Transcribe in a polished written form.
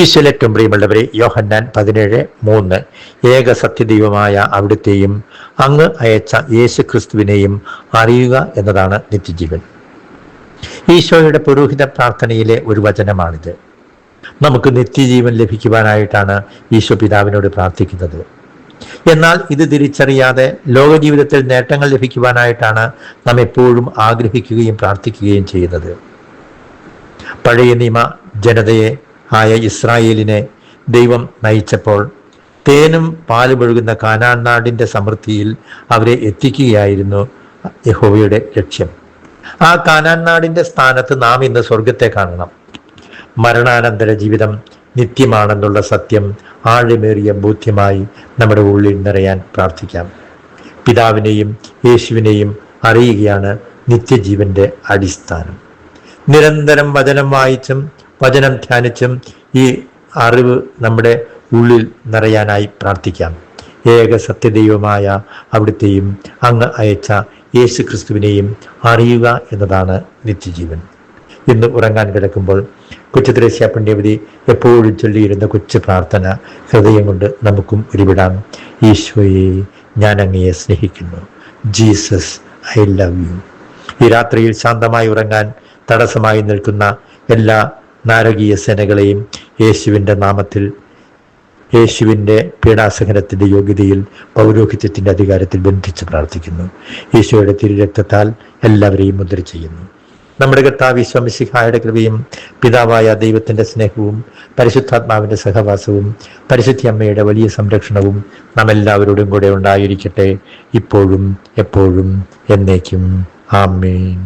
ഈശ്വരേറ്റവും പ്രിയമുള്ളവരെ, യോഹന്നാൻ 17:3 ഏക സത്യദൈവമായ അവിടുത്തെയും അങ്ങ് അയച്ച യേശു ക്രിസ്തുവിനെയും അറിയുക എന്നതാണ് നിത്യജീവൻ. ഈശോയുടെ പുരോഹിത പ്രാർത്ഥനയിലെ ഒരു വചനമാണിത്. നമുക്ക് നിത്യജീവൻ ലഭിക്കുവാനായിട്ടാണ് ഈശോ പിതാവിനോട് പ്രാർത്ഥിക്കുന്നത്. എന്നാൽ ഇത് തിരിച്ചറിയാതെ ലോകജീവിതത്തിൽ നേട്ടങ്ങൾ ലഭിക്കുവാനായിട്ടാണ് നാം എപ്പോഴും ആഗ്രഹിക്കുകയും പ്രാർത്ഥിക്കുകയും ചെയ്യുന്നത്. പഴയ നിയമ ജനതയെ ആയ ഇസ്രായേലിനെ ദൈവം നയിച്ചപ്പോൾ തേനും പാലും ഒഴുകുന്ന കാനാൻ നാടിന്റെ സമൃദ്ധിയിൽ അവരെ എത്തിക്കുകയായിരുന്നു യഹോവയുടെ ലക്ഷ്യം. ആ കാനാൻ നാടിന്റെ സ്ഥാനത്ത് നാം ഇന്ന് സ്വർഗത്തെ കാണണം. മരണാനന്തര ജീവിതം നിത്യമാണെന്നുള്ള സത്യം ആഴമേറിയ ബോധ്യമായി നമ്മുടെ ഉള്ളിൽ നിറയാൻ പ്രാർത്ഥിക്കാം. പിതാവിനെയും യേശുവിനെയും അറിയുകയാണ് നിത്യജീവന്റെ അടിസ്ഥാനം. നിരന്തരം വചനം വായിച്ചും വചനം ധ്യാനിച്ചും ഈ അറിവ് നമ്മുടെ ഉള്ളിൽ നിറയാനായി പ്രാർത്ഥിക്കാം. ഏക സത്യദൈവമായ അവിടുത്തെയും അങ്ങ് അയച്ച യേശു ക്രിസ്തുവിനെയും അറിയുക എന്നതാണ് നിത്യജീവൻ. ഇന്ന് ഉറങ്ങാൻ കിടക്കുമ്പോൾ കൊച്ചു ത്രേസ്യ പുണ്യവതി എപ്പോഴും ചൊല്ലിയിരുന്ന കൊച്ചു പ്രാർത്ഥന ഹൃദയം കൊണ്ട് നമുക്കും ഉരുവിടാം. ഈശോയെ, ഞാൻ അങ്ങയെ സ്നേഹിക്കുന്നു. Jesus, I love you. ഈ രാത്രിയിൽ ശാന്തമായി ഉറങ്ങാൻ തടസ്സമായി നിൽക്കുന്ന എല്ലാ നാരകീയ സേനകളെയും യേശുവിൻ്റെ നാമത്തിൽ, യേശുവിൻ്റെ പീഡാസഹനത്തിൻ്റെ യോഗ്യതയിൽ, പൗരോഹിത്യത്തിൻ്റെ അധികാരത്തിൽ ബന്ധിച്ച് പ്രാർത്ഥിക്കുന്നു. ഈശോയുടെ തിരുരക്തത്താൽ എല്ലാവരെയും മുദ്ര ചെയ്യുന്നു. നമ്മുടെ കർത്താവ് ഈശോ മിശിഹായുടെ കൃപയും പിതാവായ ദൈവത്തിൻ്റെ സ്നേഹവും പരിശുദ്ധാത്മാവിൻ്റെ സഹവാസവും പരിശുദ്ധ അമ്മയുടെ വലിയ സംരക്ഷണവും നാം എല്ലാവരോടും കൂടെ ഉണ്ടായിരിക്കട്ടെ, ഇപ്പോഴും എപ്പോഴും എന്നേക്കും. ആമേൻ.